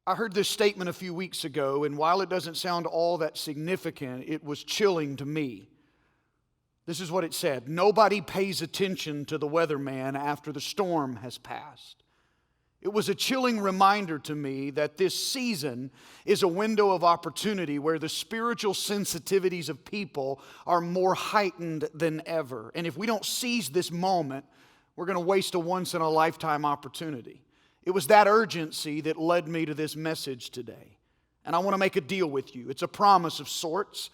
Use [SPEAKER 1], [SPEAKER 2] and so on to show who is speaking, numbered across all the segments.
[SPEAKER 1] I heard this statement a few weeks ago, and while it doesn't sound all that significant, it was chilling to me. This is what it said: nobody pays attention to the weatherman after the storm has passed. It was a chilling reminder to me that this season is a window of opportunity where the spiritual sensitivities of people are more heightened than ever. And if we don't seize this moment, we're going to waste a once-in-a-lifetime opportunity. It was that urgency that led me to this message today. And I want to make a deal with you. It's a promise of sorts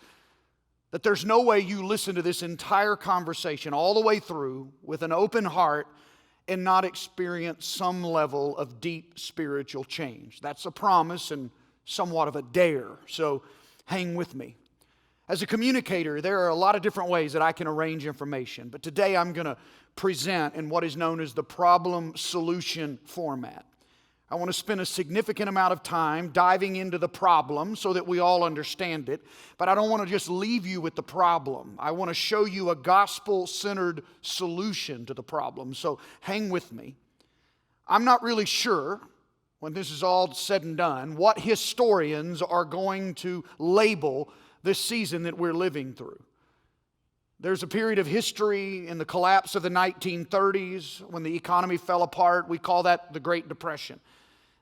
[SPEAKER 1] that there's no way you listen to this entire conversation all the way through with an open heart and not experience some level of deep spiritual change. That's a promise and somewhat of a dare. So hang with me. As a communicator, there are a lot of different ways that I can arrange information. But today I'm going to present in what is known as the problem-solution format. I want to spend a significant amount of time diving into the problem so that we all understand it. But I don't want to just leave you with the problem. I want to show you a gospel-centered solution to the problem. So hang with me. I'm not really sure, when this is all said and done, what historians are going to label this season that we're living through. There's a period of history in the collapse of the 1930s when the economy fell apart. We call that the Great Depression.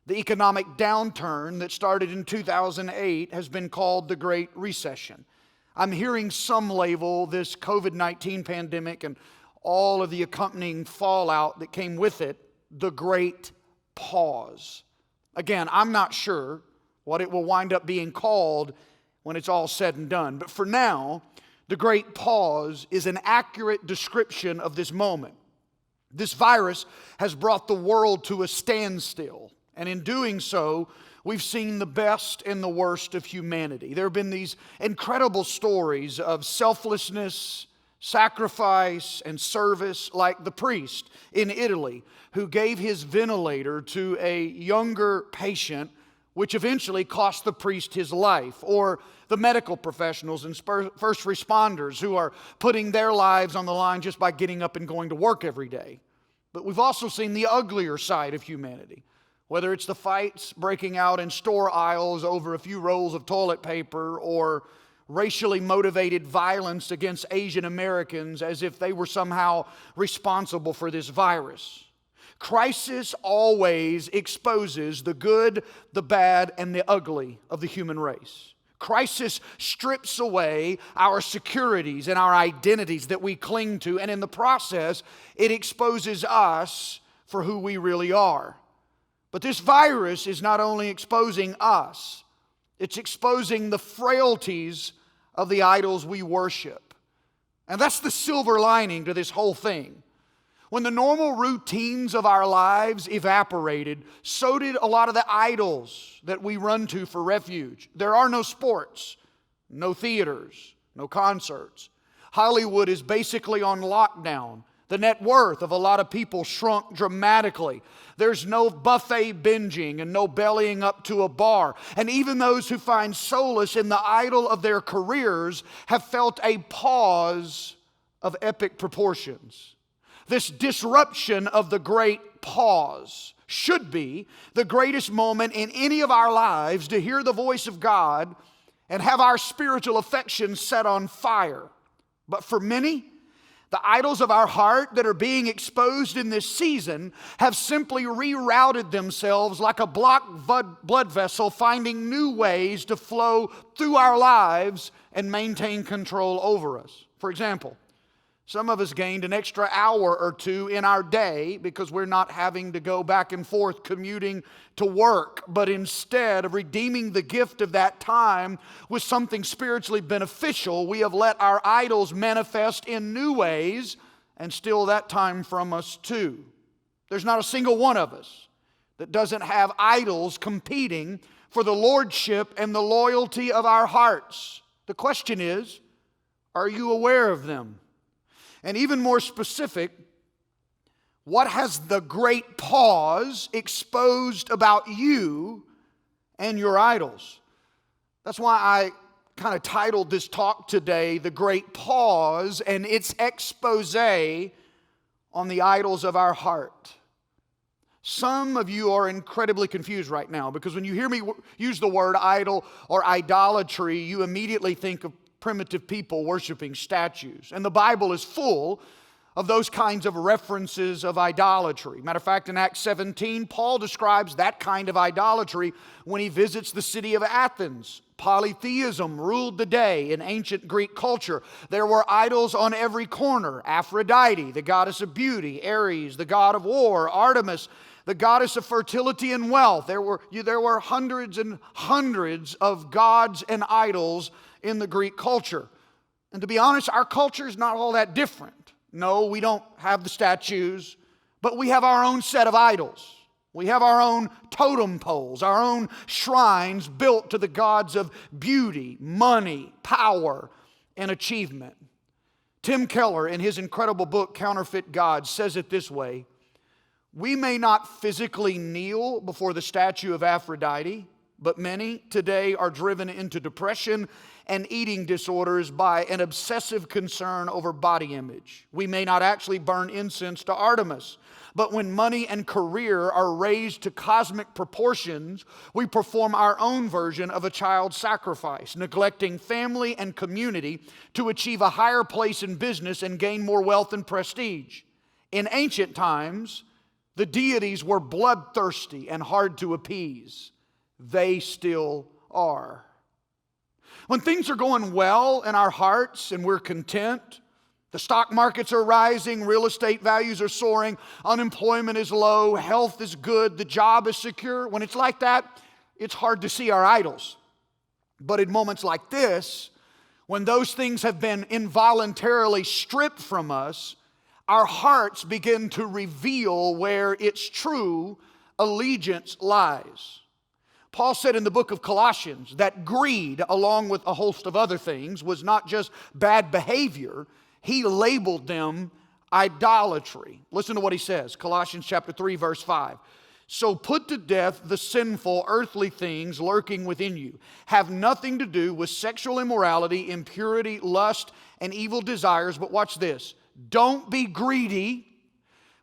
[SPEAKER 1] The economic downturn that started in 2008 has been called the Great Recession. I'm hearing some label this COVID-19 pandemic and all of the accompanying fallout that came with it the Great Pause. Again, I'm not sure what it will wind up being called when it's all said and done. But for now, the Great Pause is an accurate description of this moment. This virus has brought the world to a standstill. And in doing so, we've seen the best and the worst of humanity. There have been these incredible stories of selflessness, sacrifice, and service, like the priest in Italy who gave his ventilator to a younger patient, which eventually cost the priest his life, or the medical professionals and first responders who are putting their lives on the line just by getting up and going to work every day. But we've also seen the uglier side of humanity, whether it's the fights breaking out in store aisles over a few rolls of toilet paper, or racially motivated violence against Asian Americans as if they were somehow responsible for this virus. Crisis always exposes the good, the bad, and the ugly of the human race. Crisis strips away our securities and our identities that we cling to, and in the process, it exposes us for who we really are. But this virus is not only exposing us, it's exposing the frailties of the idols we worship. And that's the silver lining to this whole thing. When the normal routines of our lives evaporated, so did a lot of the idols that we run to for refuge. There are no sports, no theaters, no concerts. Hollywood is basically on lockdown. The net worth of a lot of people shrunk dramatically. There's no buffet binging and no bellying up to a bar. And even those who find solace in the idol of their careers have felt a pause of epic proportions. This disruption of the great pause should be the greatest moment in any of our lives to hear the voice of God and have our spiritual affections set on fire. But for many, the idols of our heart that are being exposed in this season have simply rerouted themselves like a blocked blood vessel, finding new ways to flow through our lives and maintain control over us. For example, some of us gained an extra hour or two in our day because we're not having to go back and forth commuting to work, but instead of redeeming the gift of that time with something spiritually beneficial, we have let our idols manifest in new ways and steal that time from us too. There's not a single one of us that doesn't have idols competing for the lordship and the loyalty of our hearts. The question is, are you aware of them? And even more specific, what has the great pause exposed about you and your idols? That's why I kind of titled this talk today, The Great Pause and its expose on the idols of our heart. Some of you are incredibly confused right now because when you hear me use the word idol or idolatry, you immediately think of primitive people worshiping statues. And the Bible is full of those kinds of references of idolatry. Matter of fact, in Acts 17, Paul describes that kind of idolatry when he visits the city of Athens. Polytheism ruled the day in ancient Greek culture. There were idols on every corner. Aphrodite, the goddess of beauty. Ares, the god of war. Artemis, the goddess of fertility and wealth. There were hundreds and hundreds of gods and idols in the Greek culture. And to be honest, our culture is not all that different. No, we don't have the statues, but we have our own set of idols. We have our own totem poles, our own shrines built to the gods of beauty, money, power, and achievement. Tim Keller, in his incredible book, Counterfeit Gods, says it this way: we may not physically kneel before the statue of Aphrodite, but many today are driven into depression and eating disorders by an obsessive concern over body image. We may not actually burn incense to Artemis, but when money and career are raised to cosmic proportions, we perform our own version of a child sacrifice, neglecting family and community to achieve a higher place in business and gain more wealth and prestige. In ancient times, the deities were bloodthirsty and hard to appease. They still are. When things are going well in our hearts and we're content, the stock markets are rising, real estate values are soaring, unemployment is low, health is good, the job is secure. When it's like that, it's hard to see our idols. But in moments like this, when those things have been involuntarily stripped from us, our hearts begin to reveal where its true allegiance lies. Paul said in the book of Colossians that greed, along with a host of other things, was not just bad behavior. He labeled them idolatry. Listen to what he says, Colossians chapter 3, verse 5. So put to death the sinful earthly things lurking within you. Have nothing to do with sexual immorality, impurity, lust, and evil desires. But watch this. Don't be greedy,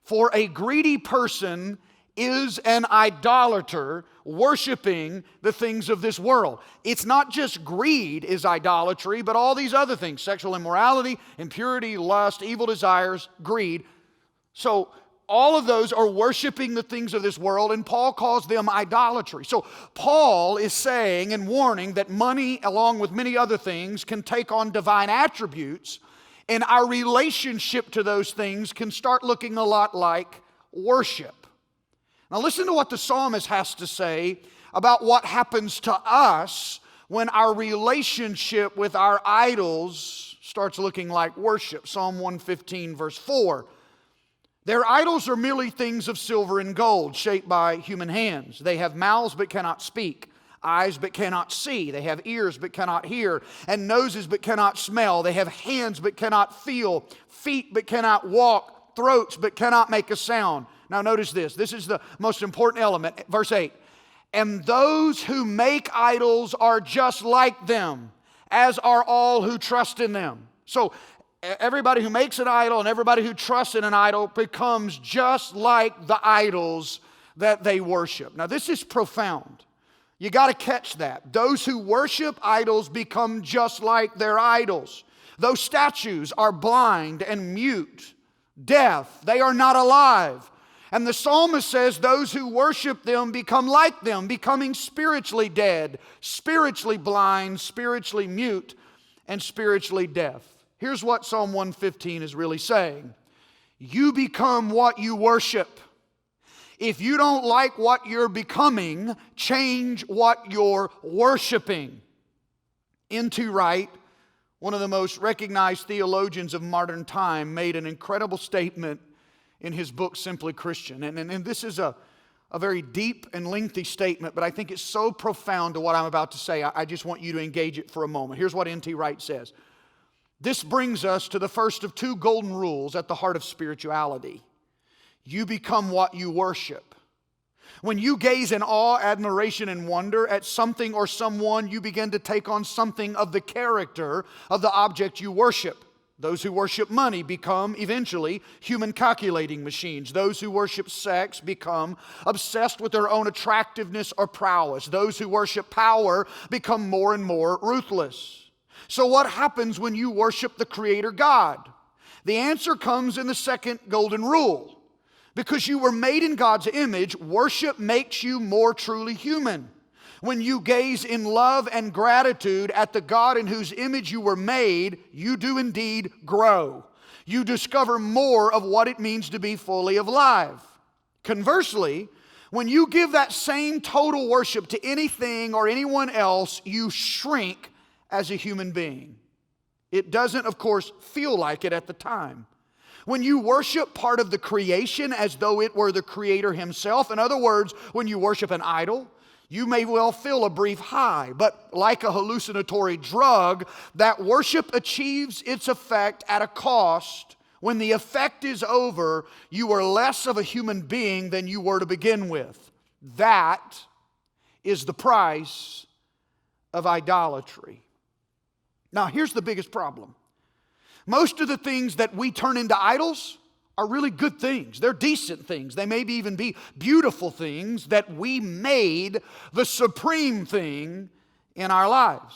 [SPEAKER 1] for a greedy person is an idolater, worshiping the things of this world. It's not just greed is idolatry, but all these other things: sexual immorality, impurity, lust, evil desires, greed. So all of those are worshiping the things of this world, and Paul calls them idolatry. So Paul is saying and warning that money, along with many other things, can take on divine attributes, and our relationship to those things can start looking a lot like worship. Now listen to what the psalmist has to say about what happens to us when our relationship with our idols starts looking like worship. Psalm 115, verse 4. Their idols are merely things of silver and gold, shaped by human hands. They have mouths but cannot speak, eyes but cannot see. They have ears but cannot hear, and noses but cannot smell. They have hands but cannot feel, feet but cannot walk, throats but cannot make a sound. Now notice this. This is the most important element. Verse 8. And those who make idols are just like them, as are all who trust in them. So everybody who makes an idol and everybody who trusts in an idol becomes just like the idols that they worship. Now this is profound. You got to catch that. Those who worship idols become just like their idols. Those statues are blind and mute, deaf. They are not alive. And the psalmist says those who worship them become like them, becoming spiritually dead, spiritually blind, spiritually mute, and spiritually deaf. Here's what Psalm 115 is really saying. You become what you worship. If you don't like what you're becoming, change what you're worshiping. N.T. Wright, one of the most recognized theologians of modern time, made an incredible statement in his book, Simply Christian. And this is a very deep and lengthy statement, but I think it's so profound to what I'm about to say, I just want you to engage it for a moment. Here's what N.T. Wright says. This brings us to the first of two golden rules at the heart of spirituality. You become what you worship. When you gaze in awe, admiration, and wonder at something or someone, you begin to take on something of the character of the object you worship. Those who worship money become, eventually, human calculating machines. Those who worship sex become obsessed with their own attractiveness or prowess. Those who worship power become more and more ruthless. So what happens when you worship the Creator God? The answer comes in the second golden rule. Because you were made in God's image, worship makes you more truly human. When you gaze in love and gratitude at the God in whose image you were made, you do indeed grow. You discover more of what it means to be fully alive. Conversely, when you give that same total worship to anything or anyone else, you shrink as a human being. It doesn't, of course, feel like it at the time. When you worship part of the creation as though it were the Creator Himself, in other words, when you worship an idol, you may well feel a brief high, but like a hallucinatory drug, that worship achieves its effect at a cost. When the effect is over, you are less of a human being than you were to begin with. That is the price of idolatry. Now, here's the biggest problem. Most of the things that we turn into idols are really good things. They're decent things. They maybe even be beautiful things that we made the supreme thing in our lives.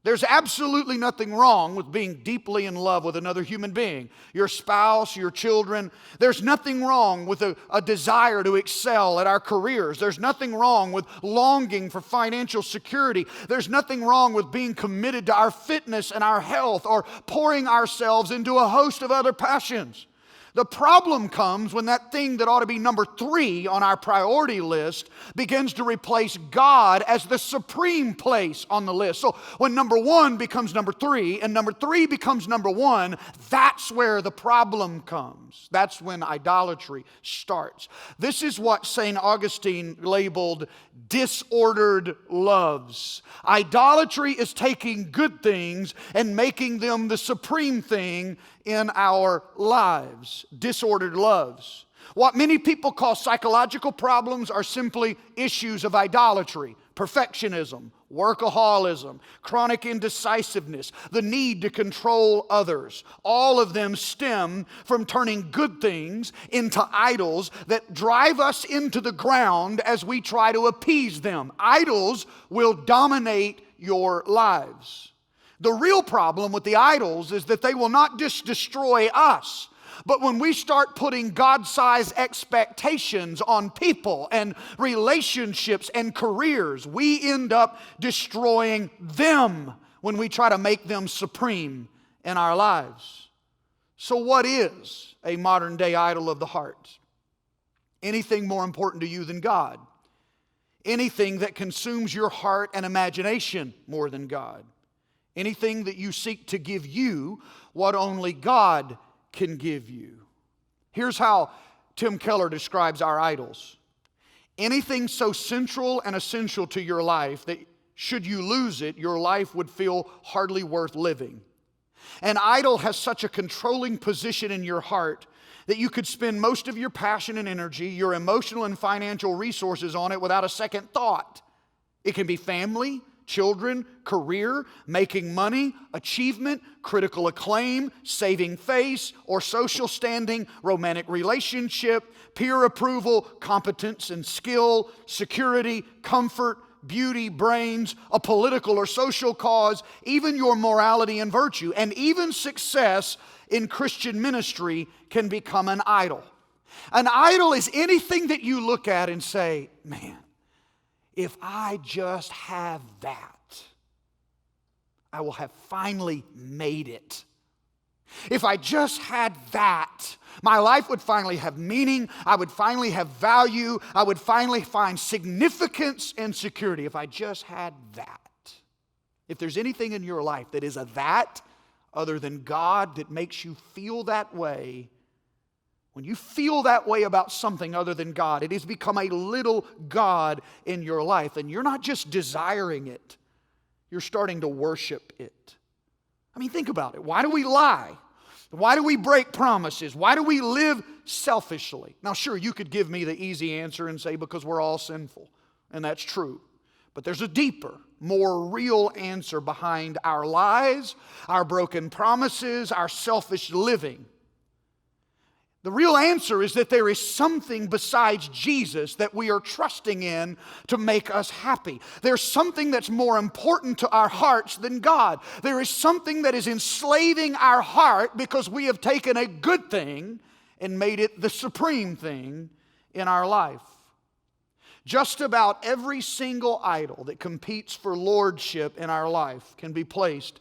[SPEAKER 1] There's absolutely nothing wrong with being deeply in love with another human being, your spouse, your children. There's nothing wrong with a desire to excel at our careers. There's nothing wrong with longing for financial security. There's nothing wrong with being committed to our fitness and our health or pouring ourselves into a host of other passions. The problem comes when that thing that ought to be number 3 on our priority list begins to replace God as the supreme place on the list. So when number 1 becomes number 3 and number 3 becomes number 1, that's where the problem comes. That's when idolatry starts. This is what St. Augustine labeled disordered loves. Idolatry is taking good things and making them the supreme thing in our lives. Disordered loves. What many people call psychological problems are simply issues of idolatry. Perfectionism, workaholism, chronic indecisiveness, the need to control others. All of them stem from turning good things into idols that drive us into the ground as we try to appease them. Idols will dominate your lives. The real problem with the idols is that they will not just destroy us, but when we start putting God-sized expectations on people and relationships and careers, we end up destroying them when we try to make them supreme in our lives. So what is a modern-day idol of the heart? Anything more important to you than God. Anything that consumes your heart and imagination more than God. Anything that you seek to give you what only God can give you. Here's how Tim Keller describes our idols. Anything so central and essential to your life that should you lose it, your life would feel hardly worth living. An idol has such a controlling position in your heart that you could spend most of your passion and energy, your emotional and financial resources on it without a second thought. It can be family, children, career, making money, achievement, critical acclaim, saving face, or social standing, romantic relationship, peer approval, competence and skill, security, comfort, beauty, brains, a political or social cause, even your morality and virtue, and even success in Christian ministry can become an idol. An idol is anything that you look at and say, man, if I just have that, I will have finally made it. If I just had that, my life would finally have meaning. I would finally have value. I would finally find significance and security if I just had that. If there's anything in your life that is a that other than God that makes you feel that way, when you feel that way about something other than God, it has become a little God in your life. And you're not just desiring it, you're starting to worship it. I mean, think about it. Why do we lie? Why do we break promises? Why do we live selfishly? Now, sure, you could give me the easy answer and say, because we're all sinful. And that's true. But there's a deeper, more real answer behind our lies, our broken promises, our selfish living. The real answer is that there is something besides Jesus that we are trusting in to make us happy. There's something that's more important to our hearts than God. There is something that is enslaving our heart because we have taken a good thing and made it the supreme thing in our life. Just about every single idol that competes for lordship in our life can be placed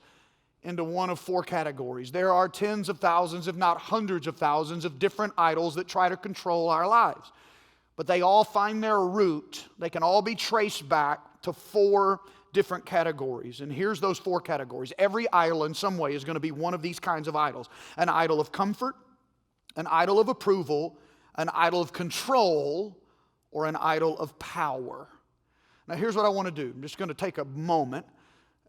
[SPEAKER 1] into one of four categories. There are tens of thousands, if not hundreds of thousands, of different idols that try to control our lives. But they all find their root. They can all be traced back to four different categories. And here's those four categories. Every idol in some way is going to be one of these kinds of idols. An idol of comfort, an idol of approval, an idol of control, or an idol of power. Now here's what I want to do. I'm just going to take a moment.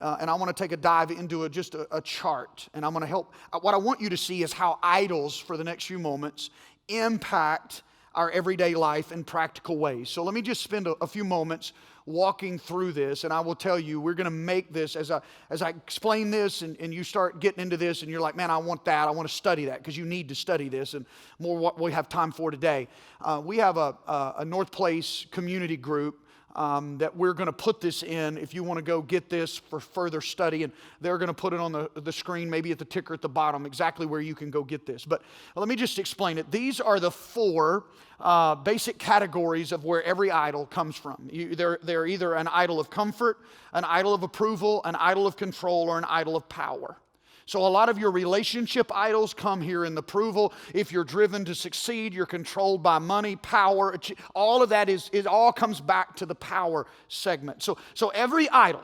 [SPEAKER 1] And I want to take a dive into just a chart. And I'm going to help. What I want you to see is how idols, for the next few moments, impact our everyday life in practical ways. So let me just spend a few moments walking through this. And I will tell you, we're going to make this, as I explain this and you start getting into this and you're like, man, I want that. I want to study that, because you need to study this. And more what we have time for today. We have a Northplace community group that we're going to put this in if you want to go get this for further study. And they're going to put it on the screen, maybe at the ticker at the bottom, exactly where you can go get this. But let me just explain it. These are the four basic categories of where every idol comes from. They're either an idol of comfort, an idol of approval, an idol of control, or an idol of power. So a lot of your relationship idols come here in the approval. If you're driven to succeed, you're controlled by money, power. All of that it all comes back to the power segment. So every idol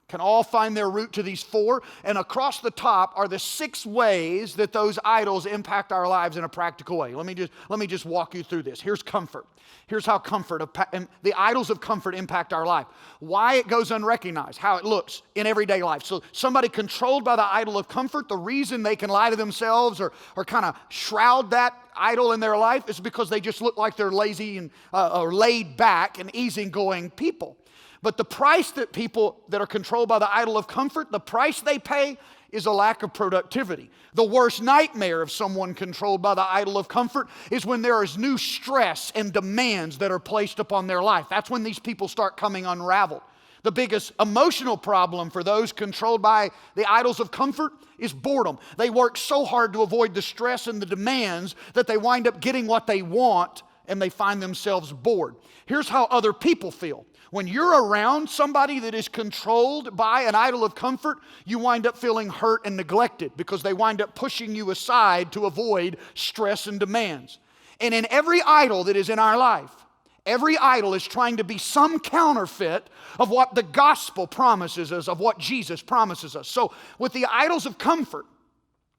[SPEAKER 1] can all find their root to these four. And across the top are the 6 ways that those idols impact our lives in a practical way. Let me just walk you through this. Here's comfort. Here's how the idols of comfort impact our life. Why it goes unrecognized, how it looks in everyday life. So somebody controlled by the idol of comfort, the reason they can lie to themselves or kind of shroud that idol in their life is because they just look like they're lazy and or laid back and easygoing people. But the price that people that are controlled by the idol of comfort, the price they pay is a lack of productivity. The worst nightmare of someone controlled by the idol of comfort is when there is new stress and demands that are placed upon their life. That's when these people start coming unraveled. The biggest emotional problem for those controlled by the idols of comfort is boredom. They work so hard to avoid the stress and the demands that they wind up getting what they want and they find themselves bored. Here's how other people feel. When you're around somebody that is controlled by an idol of comfort, you wind up feeling hurt and neglected because they wind up pushing you aside to avoid stress and demands. And in every idol that is in our life, every idol is trying to be some counterfeit of what the gospel promises us, of what Jesus promises us. So with the idols of comfort,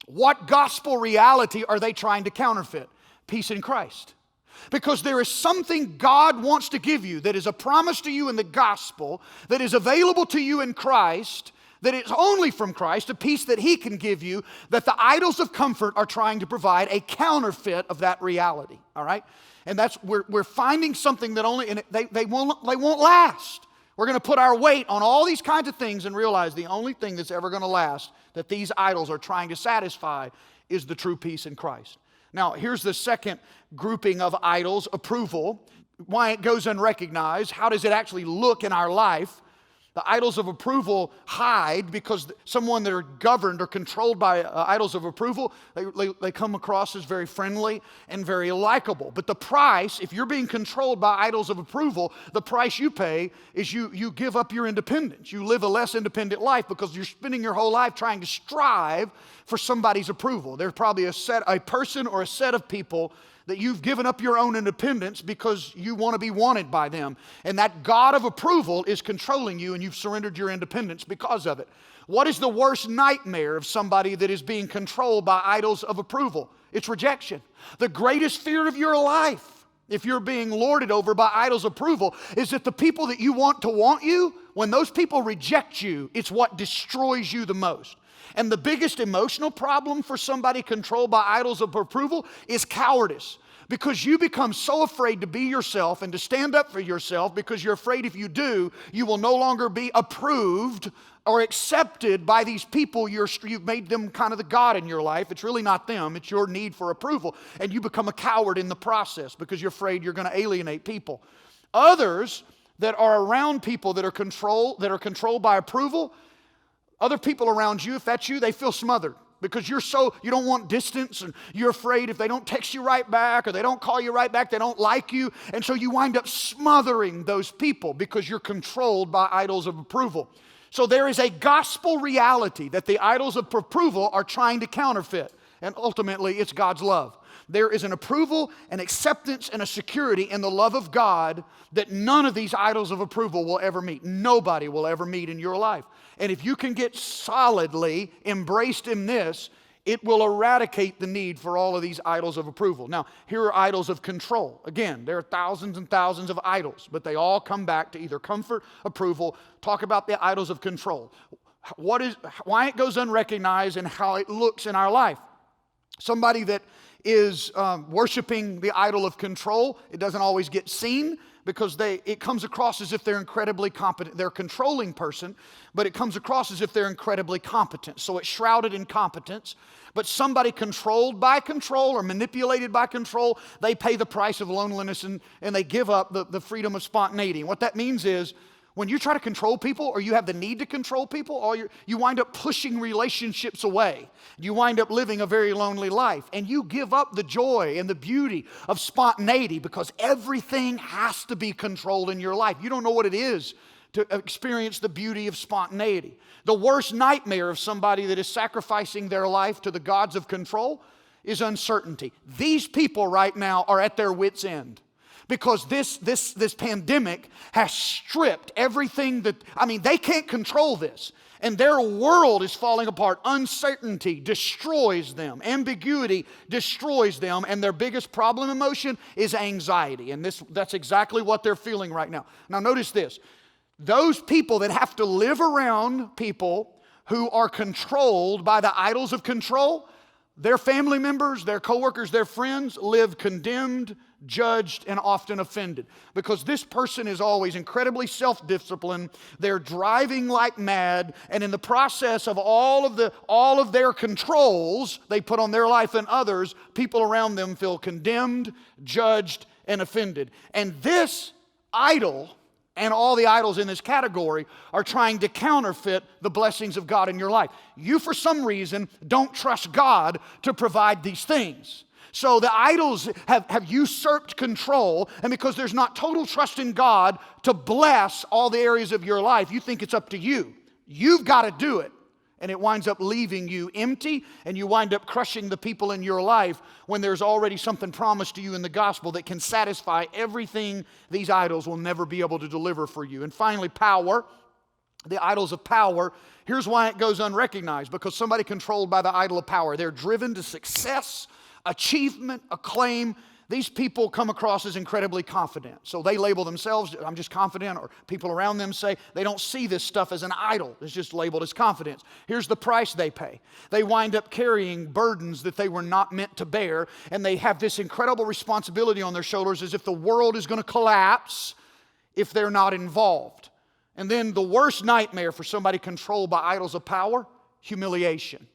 [SPEAKER 1] what gospel reality are they trying to counterfeit? Peace in Christ. Because there is something God wants to give you that is a promise to you in the gospel, that is available to you in Christ, that is only from Christ, a peace that He can give you, that the idols of comfort are trying to provide a counterfeit of that reality. All right? And that's we're finding something that only, and they won't last. We're going to put our weight on all these kinds of things and realize the only thing that's ever going to last that these idols are trying to satisfy is the true peace in Christ. Now, here's the second grouping of idols, approval. Why it goes unrecognized. How does it actually look in our life? The idols of approval hide because someone that are governed or controlled by idols of approval, they come across as very friendly and very likable. But the price, if you're being controlled by idols of approval, the price you pay is you give up your independence. You live a less independent life because you're spending your whole life trying to strive for somebody's approval. There's probably a person or a set of people that you've given up your own independence because you want to be wanted by them. And that God of approval is controlling you and you've surrendered your independence because of it. What is the worst nightmare of somebody that is being controlled by idols of approval? It's rejection. The greatest fear of your life, if you're being lorded over by idols of approval, is that the people that you want you, when those people reject you, it's what destroys you the most. And the biggest emotional problem for somebody controlled by idols of approval is cowardice. Because you become so afraid to be yourself and to stand up for yourself because you're afraid if you do, you will no longer be approved or accepted by these people. You've made them kind of the God in your life. It's really not them. It's your need for approval. And you become a coward in the process because you're afraid you're going to alienate people. Others that are around people that are controlled by approval, other people around you, if that's you, they feel smothered. Because you don't want distance, and you're afraid if they don't text you right back or they don't call you right back, they don't like you. And so you wind up smothering those people because you're controlled by idols of approval. So there is a gospel reality that the idols of approval are trying to counterfeit. And ultimately, it's God's love. There is an approval, an acceptance, and a security in the love of God that none of these idols of approval will ever meet. Nobody will ever meet in your life. And if you can get solidly embraced in this, it will eradicate the need for all of these idols of approval. Now, here are idols of control. Again, there are thousands and thousands of idols, but they all come back to either comfort, approval. Talk about the idols of control. Why it goes unrecognized and how it looks in our life. Somebody that is worshiping the idol of control, it doesn't always get seen because it comes across as if they're incredibly competent. They're a controlling person, but it comes across as if they're incredibly competent. So it's shrouded in competence. But somebody controlled by control or manipulated by control, they pay the price of loneliness and they give up the freedom of spontaneity. And what that means is, when you try to control people or you have the need to control people, you wind up pushing relationships away. You wind up living a very lonely life. And you give up the joy and the beauty of spontaneity because everything has to be controlled in your life. You don't know what it is to experience the beauty of spontaneity. The worst nightmare of somebody that is sacrificing their life to the gods of control is uncertainty. These people right now are at their wits' end. Because this pandemic has stripped everything they can't control this. And their world is falling apart. Uncertainty destroys them. Ambiguity destroys them. And their biggest problem emotion is anxiety. And that's exactly what they're feeling right now. Now notice this. Those people that have to live around people who are controlled by the idols of control, their family members, their coworkers, their friends live condemned, judged, and often offended. Because this person is always incredibly self-disciplined. They're driving like mad, and in the process of all of their controls they put on their life and others, people around them feel condemned, judged, and offended. And this idol and all the idols in this category are trying to counterfeit the blessings of God in your life. You, for some reason, don't trust God to provide these things. So the idols have usurped control, and because there's not total trust in God to bless all the areas of your life, you think it's up to you. You've got to do it. And it winds up leaving you empty, and you wind up crushing the people in your life when there's already something promised to you in the gospel that can satisfy everything these idols will never be able to deliver for you. And finally, power. The idols of power. Here's why it goes unrecognized. Because somebody controlled by the idol of power, they're driven to success, achievement, acclaim. These people come across as incredibly confident. So they label themselves, I'm just confident, or people around them say they don't see this stuff as an idol. It's just labeled as confidence. Here's the price they pay. They wind up carrying burdens that they were not meant to bear, and they have this incredible responsibility on their shoulders as if the world is going to collapse if they're not involved. And then the worst nightmare for somebody controlled by idols of power, humiliation.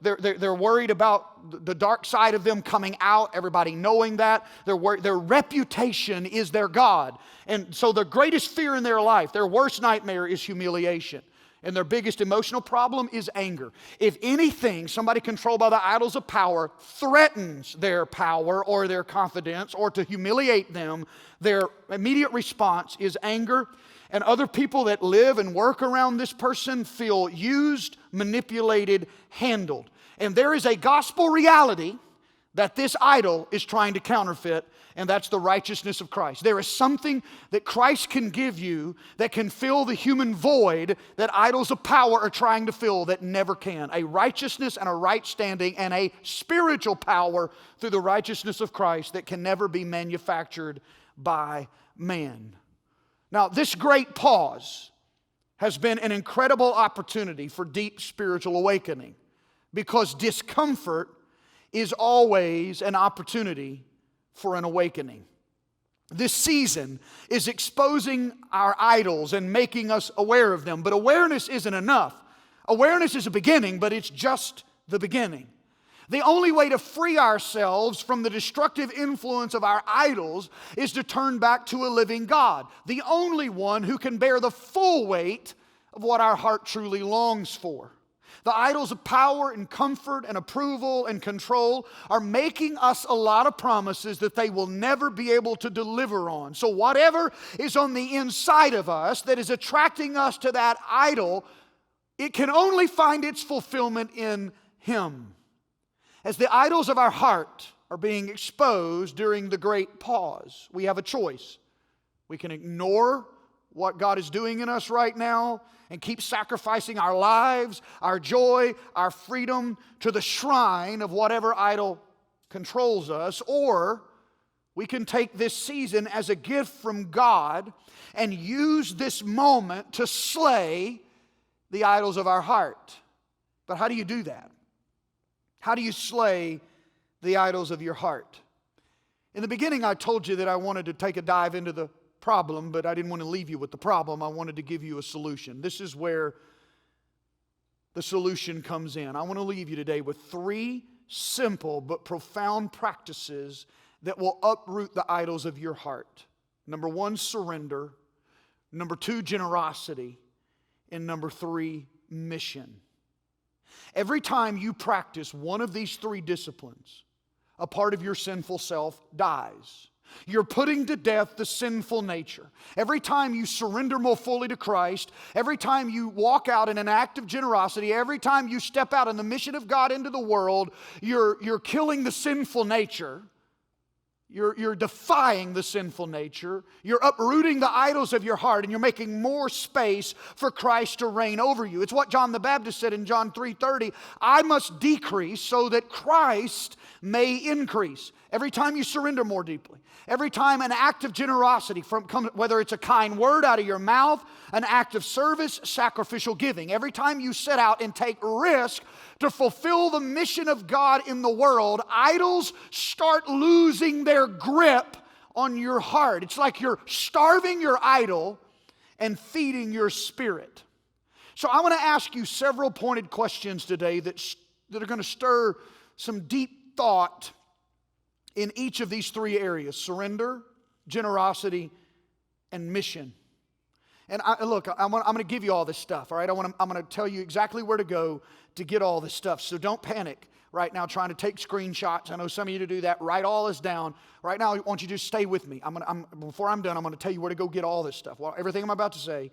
[SPEAKER 1] They're worried about the dark side of them coming out, everybody knowing that. Their reputation is their God. And so the greatest fear in their life, their worst nightmare is humiliation. And their biggest emotional problem is anger. If anything, somebody controlled by the idols of power threatens their power or their confidence or to humiliate them, their immediate response is anger. And other people that live and work around this person feel used, manipulated, handled. And there is a gospel reality that this idol is trying to counterfeit, and that's the righteousness of Christ. There is something that Christ can give you that can fill the human void that idols of power are trying to fill that never can. A righteousness and a right standing and a spiritual power through the righteousness of Christ that can never be manufactured by man. Now, this great pause has been an incredible opportunity for deep spiritual awakening because discomfort is always an opportunity for an awakening. This season is exposing our idols and making us aware of them. But awareness isn't enough. Awareness is a beginning, but it's just the beginning. The only way to free ourselves from the destructive influence of our idols is to turn back to a living God, the only one who can bear the full weight of what our heart truly longs for. The idols of power and comfort and approval and control are making us a lot of promises that they will never be able to deliver on. So whatever is on the inside of us that is attracting us to that idol, it can only find its fulfillment in Him. As the idols of our heart are being exposed during the great pause, we have a choice. We can ignore what God is doing in us right now and keep sacrificing our lives, our joy, our freedom to the shrine of whatever idol controls us. Or we can take this season as a gift from God and use this moment to slay the idols of our heart. But how do you do that? How do you slay the idols of your heart? In the beginning, I told you that I wanted to take a dive into the problem, but I didn't want to leave you with the problem. I wanted to give you a solution. This is where the solution comes in. I want to leave you today with 3 simple but profound practices that will uproot the idols of your heart. Number 1, surrender. Number 2, generosity. And number 3, mission. Every time you practice one of these 3 disciplines, a part of your sinful self dies. You're putting to death the sinful nature. Every time you surrender more fully to Christ, every time you walk out in an act of generosity, every time you step out in the mission of God into the world, you're killing the sinful nature. You're defying the sinful nature. You're uprooting the idols of your heart, and you're making more space for Christ to reign over you. It's what John the Baptist said in John 3:30, I must decrease so that Christ may increase. Every time you surrender more deeply, every time an act of generosity, whether it's a kind word out of your mouth, an act of service, sacrificial giving, every time you set out and take risk to fulfill the mission of God in the world, idols start losing their grip on your heart. It's like you're starving your idol and feeding your spirit. So I want to ask you several pointed questions today that are going to stir some deep thought in each of these 3 areas: surrender, generosity, and mission. And I'm going to give you all this stuff, all right? I'm going to tell you exactly where to go to get all this stuff. So don't panic right now trying to take screenshots. I know some of you to do that. Write all this down. Right now, I want you to just stay with me. Before I'm done, I'm going to tell you where to go get all this stuff. Well, everything I'm about to say,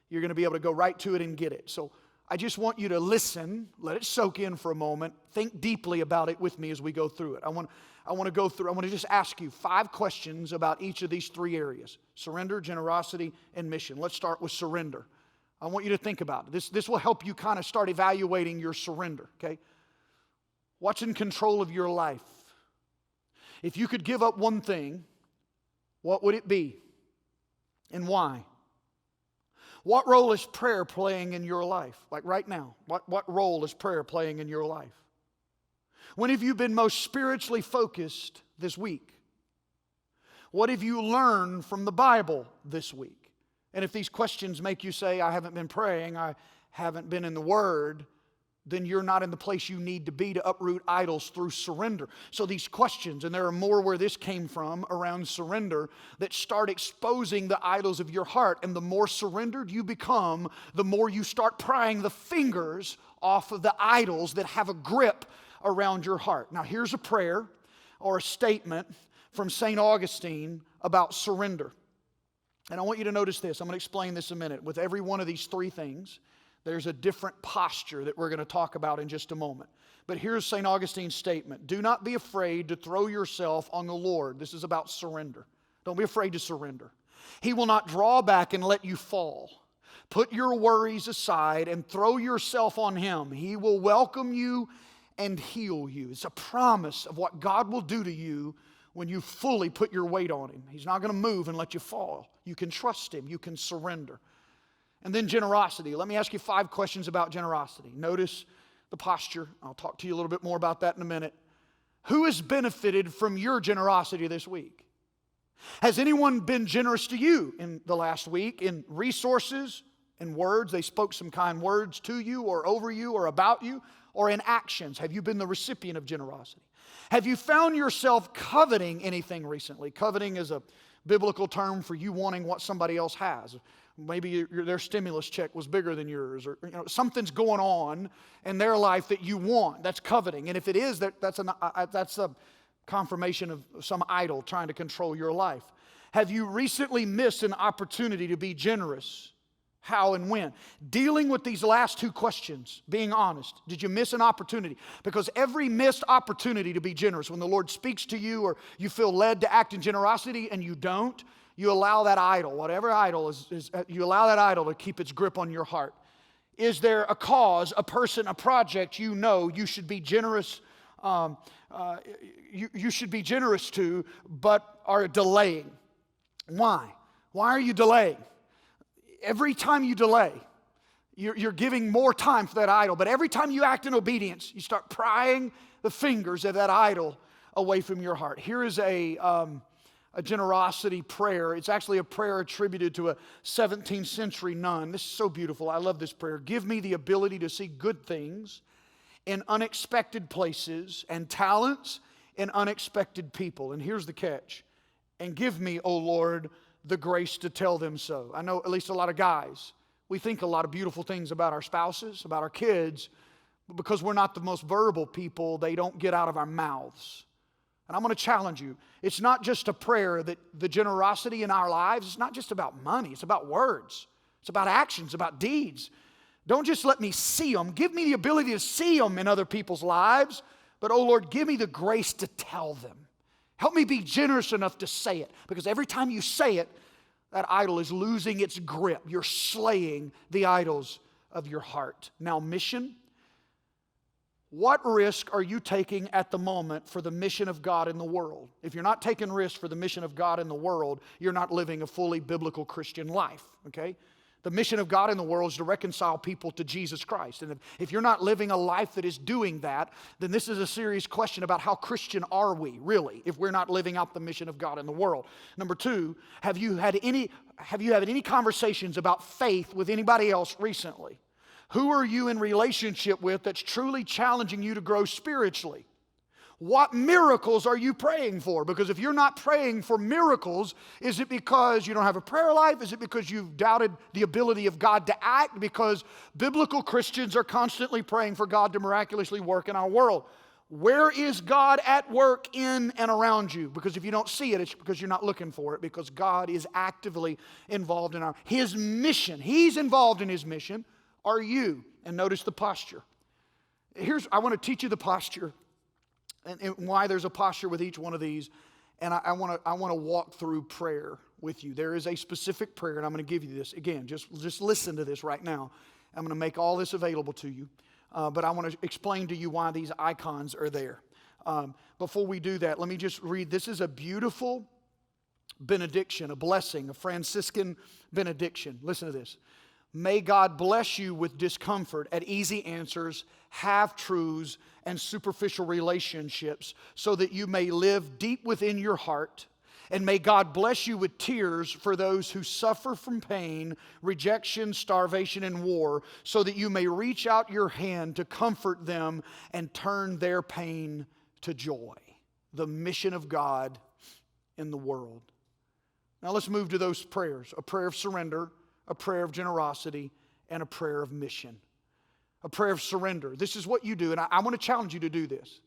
[SPEAKER 1] you're going to be able to go right to it and get it. So I just want you to listen, let it soak in for a moment, think deeply about it with me as we go through it. I want to just ask you 5 questions about each of these 3 areas: surrender, generosity, and mission. Let's start with surrender. I want you to think about it. This will help you kind of start evaluating your surrender, okay? What's in control of your life? If you could give up one thing, what would it be? And why? What role is prayer playing in your life? Like right now, what role is prayer playing in your life? When have you been most spiritually focused this week? What have you learned from the Bible this week? And if these questions make you say, I haven't been praying, I haven't been in the Word, then you're not in the place you need to be to uproot idols through surrender. So these questions, and there are more where this came from around surrender, that start exposing the idols of your heart. And the more surrendered you become, the more you start prying the fingers off of the idols that have a grip around your heart. Now here's a prayer or a statement from St. Augustine about surrender. And I want you to notice this. I'm going to explain this in a minute. With every one of these 3 things, there's a different posture that we're going to talk about in just a moment. But here's St. Augustine's statement. Do not be afraid to throw yourself on the Lord. This is about surrender. Don't be afraid to surrender. He will not draw back and let you fall. Put your worries aside and throw yourself on Him. He will welcome you and heal you. It's a promise of what God will do to you when you fully put your weight on Him. He's not going to move and let you fall. You can trust Him. You can surrender. And then generosity. Let me ask you 5 questions about generosity. Notice the posture. I'll talk to you a little bit more about that in a minute. Who has benefited from your generosity this week? Has anyone been generous to you in the last week in resources, in words? They spoke some kind words to you or over you or about you, or in actions. Have you been the recipient of generosity? Have you found yourself coveting anything recently? Coveting is a biblical term for you wanting what somebody else has. Maybe their stimulus check was bigger than yours, or something's going on in their life that you want. That's coveting. And if it is, that's a confirmation of some idol trying to control your life. Have you recently missed an opportunity to be generous? How and when? Dealing with these last two questions, being honest. Did you miss an opportunity? Because every missed opportunity to be generous, when the Lord speaks to you or you feel led to act in generosity and you don't, you allow that idol, whatever idol is, you allow that idol to keep its grip on your heart. Is there a cause, a person, a project you know you should be generous, you should be generous to, but are delaying? Why? Why are you delaying? Every time you delay, you're giving more time for that idol. But every time you act in obedience, you start prying the fingers of that idol away from your heart. Here is a generosity prayer. It's actually a prayer attributed to a 17th century nun. This is so beautiful. I love this prayer. Give me the ability to see good things in unexpected places and talents in unexpected people. And here's the catch. And give me, O Lord, the grace to tell them so. I know at least a lot of guys, we think a lot of beautiful things about our spouses, about our kids, but because we're not the most verbal people, they don't get out of our mouths. And I'm going to challenge you. It's not just a prayer that the generosity in our lives, it's not just about money. It's about words. It's about actions, about deeds. Don't just let me see them. Give me the ability to see them in other people's lives. But, oh Lord, give me the grace to tell them. Help me be generous enough to say it. Because every time you say it, that idol is losing its grip. You're slaying the idols of your heart. Now, mission. What risk are you taking at the moment for the mission of God in the world? If you're not taking risks for the mission of God in the world, you're not living a fully biblical Christian life, okay? The mission of God in the world is to reconcile people to Jesus Christ. And if you're not living a life that is doing that, then this is a serious question about how Christian are we, really, if we're not living out the mission of God in the world. Number two, have you had any conversations about faith with anybody else recently? Who are you in relationship with that's truly challenging you to grow spiritually? What miracles are you praying for? Because if you're not praying for miracles, is it because you don't have a prayer life? Is it because you've doubted the ability of God to act? Because biblical Christians are constantly praying for God to miraculously work in our world. Where is God at work in and around you? Because if you don't see it, it's because you're not looking for it, because God is actively involved in His mission. He's involved in His mission. Are you? And notice the posture. I want to teach you the posture. And why there's a posture with each one of these. And I want to walk through prayer with you. There is a specific prayer, and I'm going to give you this. Again, just listen to this right now. I'm going to make all this available to you. But I want to explain to you why these icons are there. Before we do that, let me just read. This is a beautiful benediction, a blessing, a Franciscan benediction. Listen to this. May God bless you with discomfort at easy answers, half-truths, and superficial relationships, so that you may live deep within your heart. And may God bless you with tears for those who suffer from pain, rejection, starvation, and war, so that you may reach out your hand to comfort them and turn their pain to joy. The mission of God in the world. Now let's move to those prayers. A prayer of surrender, a prayer of generosity, and a prayer of mission. A prayer of surrender. This is what you do, and I want to challenge you to do this.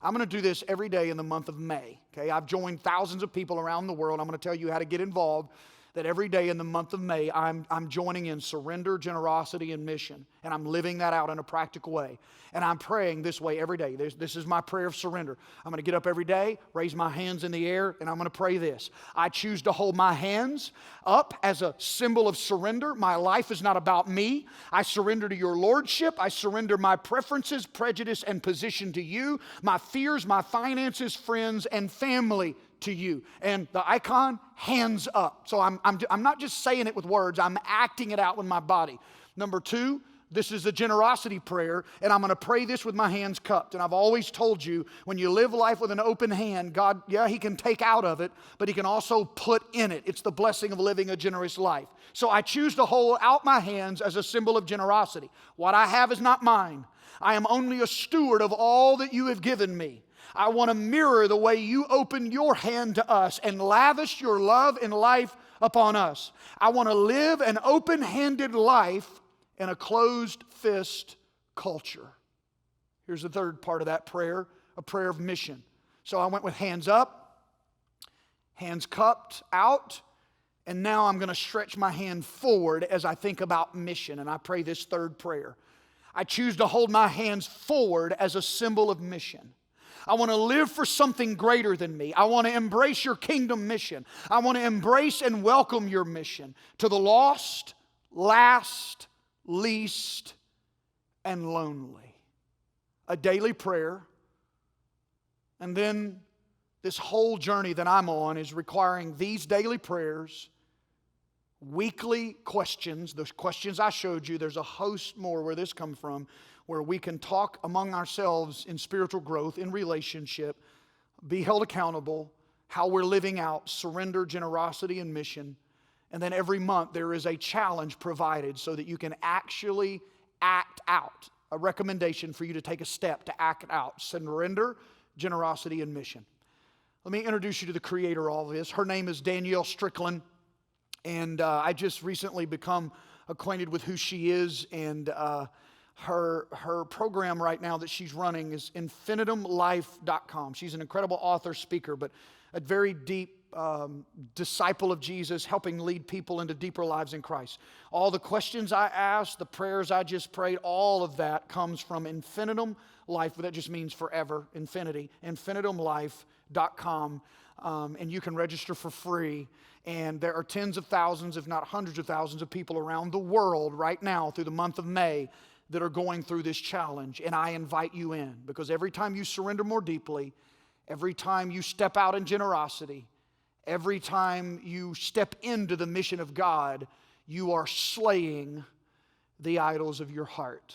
[SPEAKER 1] I'm going to do this every day in the month of May. Okay, I've joined thousands of people around the world. I'm going to tell you how to get involved. That every day in the month of May, I'm joining in surrender, generosity, and mission. And I'm living that out in a practical way. And I'm praying this way every day. This is my prayer of surrender. I'm going to get up every day, raise my hands in the air, and I'm going to pray this. I choose to hold my hands up as a symbol of surrender. My life is not about me. I surrender to your lordship. I surrender my preferences, prejudice, and position to you. My fears, my finances, friends, and family to you. And the icon, hands up. So I'm not just saying it with words, I'm acting it out with my body. Number two, This is a generosity prayer, and I'm going to pray this with my hands cupped. And I've always told you, when you live life with an open hand, God, yeah, He can take out of it, but He can also put in it. It's the blessing of living a generous life. So I choose to hold out my hands as a symbol of generosity. What I have is not mine. I am only a steward of all that You have given me. I want to mirror the way You open Your hand to us and lavish Your love and life upon us. I want to live an open-handed life in a closed-fist culture. Here's the third part of that prayer, a prayer of mission. So I went with hands up, hands cupped out, and now I'm going to stretch my hand forward as I think about mission, and I pray this third prayer. I choose to hold my hands forward as a symbol of mission. I want to live for something greater than me. I want to embrace Your kingdom mission. I want to embrace and welcome Your mission to the lost, last, least, and lonely. A daily prayer. And then this whole journey that I'm on is requiring these daily prayers, weekly questions, those questions I showed you. There's a host more where this comes from, where we can talk among ourselves in spiritual growth, in relationship, be held accountable, how we're living out surrender, generosity, and mission. And then every month there is a challenge provided so that you can actually act out. A recommendation for you to take a step to act out. Surrender, generosity, and mission. Let me introduce you to the creator of all this. Her name is Danielle Strickland. And I just recently become acquainted with who she is. And her program right now that she's running is infinitumlife.com. She's an incredible author, speaker, but a very deep disciple of Jesus, helping lead people into deeper lives in Christ. All the questions I asked, the prayers I just prayed, all of that comes from Infinitum Life. That just means forever, infinity. Infinitumlife.com. And you can register for free. And there are tens of thousands, if not hundreds of thousands of people around the world right now through the month of May that are going through this challenge. And I invite you in, because every time you surrender more deeply, every time you step out in generosity, every time you step into the mission of God, you are slaying the idols of your heart.